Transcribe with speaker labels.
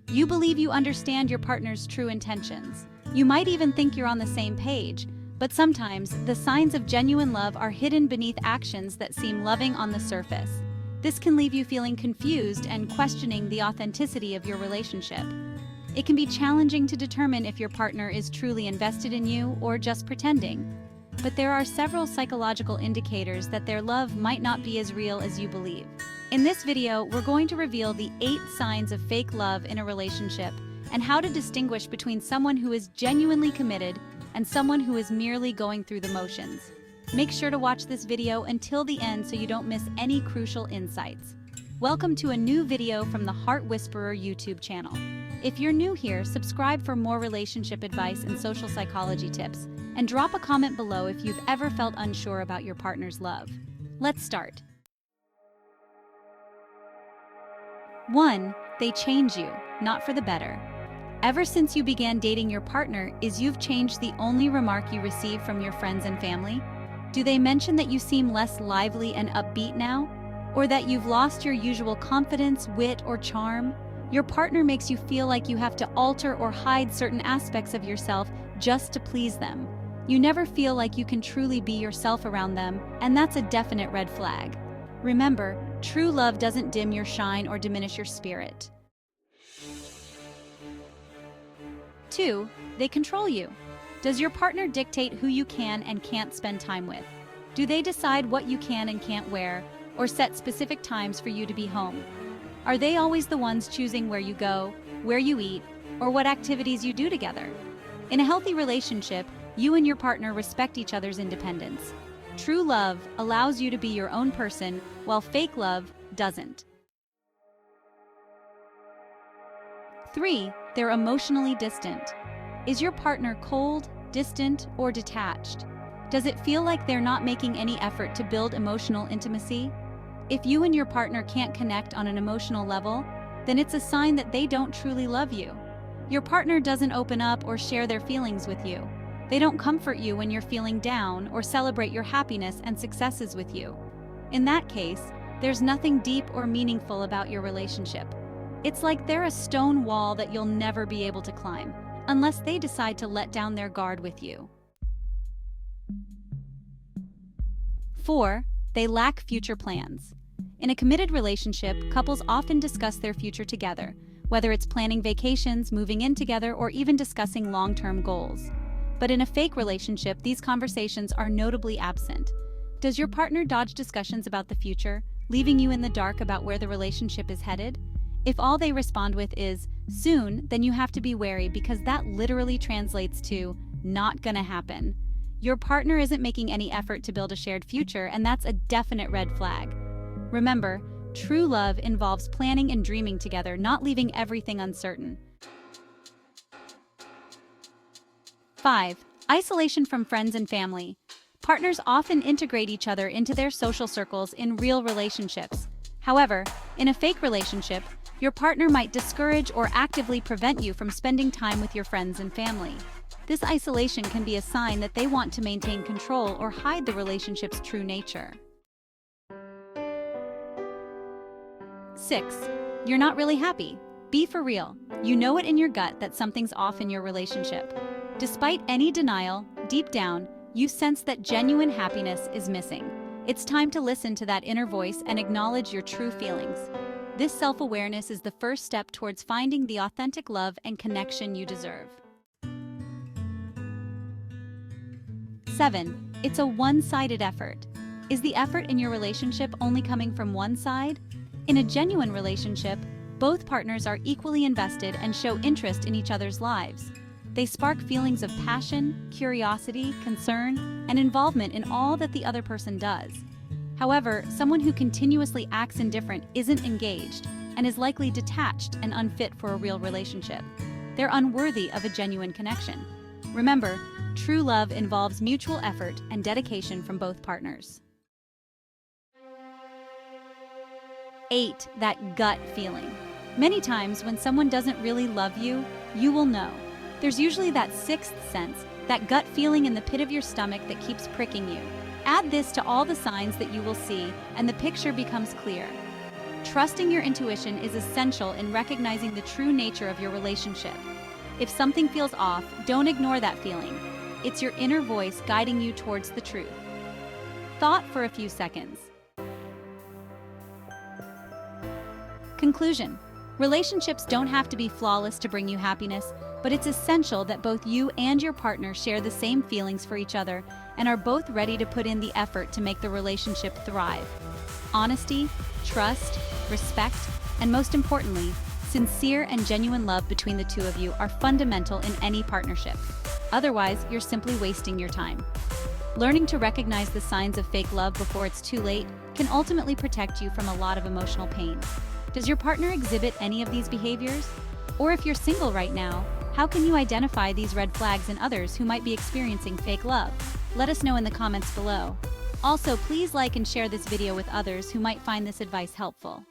Speaker 1: You believe you understand your partner's true intentions. You might even think you're on the same page, but sometimes the signs of genuine love are hidden beneath actions that seem loving on the surface. This can leave you feeling confused and questioning the authenticity of your relationship. It can be challenging to determine if your partner is truly invested in you or just pretending. But there are several psychological indicators that their love might not be as real as you believe. In this video, we're going to reveal the 8 signs of fake love in a relationship and how to distinguish between someone who is genuinely committed and someone who is merely going through the motions. Make sure to watch this video until the end so you don't miss any crucial insights. Welcome to a new video from the Heart Whisperer YouTube channel. If you're new here, subscribe for more relationship advice and social psychology tips, and drop a comment below if you've ever felt unsure about your partner's love. Let's start. 1. They change you, not for the better. Ever since you began dating your partner, you've changed the only remark you receive from your friends and family? Do they mention that you seem less lively and upbeat now? Or that you've lost your usual confidence, wit, or charm? Your partner makes you feel like you have to alter or hide certain aspects of yourself just to please them. You never feel like you can truly be yourself around them, and that's a definite red flag. Remember, true love doesn't dim your shine or diminish your spirit. 2. They control you. Does your partner dictate who you can and can't spend time with? Do they decide what you can and can't wear, or set specific times for you to be home? Are they always the ones choosing where you go, where you eat, or what activities you do together? In a healthy relationship, you and your partner respect each other's independence. True love allows you to be your own person, while fake love doesn't. 3. They're emotionally distant. Is your partner cold, distant, or detached? Does it feel like they're not making any effort to build emotional intimacy? If you and your partner can't connect on an emotional level, then it's a sign that they don't truly love you. Your partner doesn't open up or share their feelings with you. They don't comfort you when you're feeling down or celebrate your happiness and successes with you. In that case, there's nothing deep or meaningful about your relationship. It's like they're a stone wall that you'll never be able to climb, unless they decide to let down their guard with you. 4. They lack future plans. In a committed relationship, couples often discuss their future together, whether it's planning vacations, moving in together, or even discussing long-term goals. But in a fake relationship, these conversations are notably absent. Does your partner dodge discussions about the future, leaving you in the dark about where the relationship is headed? If all they respond with is, soon, then you have to be wary because that literally translates to, not gonna happen. Your partner isn't making any effort to build a shared future, and that's a definite red flag. Remember, true love involves planning and dreaming together, not leaving everything uncertain. 5. Isolation from friends and family. Partners often integrate each other into their social circles in real relationships. However, in a fake relationship, your partner might discourage or actively prevent you from spending time with your friends and family. This isolation can be a sign that they want to maintain control or hide the relationship's true nature. 6. You're not really happy. Be for real. You know it in your gut that something's off in your relationship. Despite any denial, deep down, you sense that genuine happiness is missing. It's time to listen to that inner voice and acknowledge your true feelings. This self-awareness is the first step towards finding the authentic love and connection you deserve. 7. It's a one-sided effort. Is the effort in your relationship only coming from one side? In a genuine relationship, both partners are equally invested and show interest in each other's lives. They spark feelings of passion, curiosity, concern, and involvement in all that the other person does. However, someone who continuously acts indifferent isn't engaged and is likely detached and unfit for a real relationship. They're unworthy of a genuine connection. Remember, true love involves mutual effort and dedication from both partners. 8. That gut feeling. Many times when someone doesn't really love you, you will know. There's usually that sixth sense, that gut feeling in the pit of your stomach that keeps pricking you. Add this to all the signs that you will see, and the picture becomes clear. Trusting your intuition is essential in recognizing the true nature of your relationship. If something feels off, don't ignore that feeling. It's your inner voice guiding you towards the truth. Thought for a few seconds. Conclusion. Relationships don't have to be flawless to bring you happiness, but it's essential that both you and your partner share the same feelings for each other and are both ready to put in the effort to make the relationship thrive. Honesty, trust, respect, and most importantly, sincere and genuine love between the two of you are fundamental in any partnership. Otherwise, you're simply wasting your time. Learning to recognize the signs of fake love before it's too late can ultimately protect you from a lot of emotional pain. Does your partner exhibit any of these behaviors? Or if you're single right now, how can you identify these red flags in others who might be experiencing fake love? Let us know in the comments below. Also, please like and share this video with others who might find this advice helpful.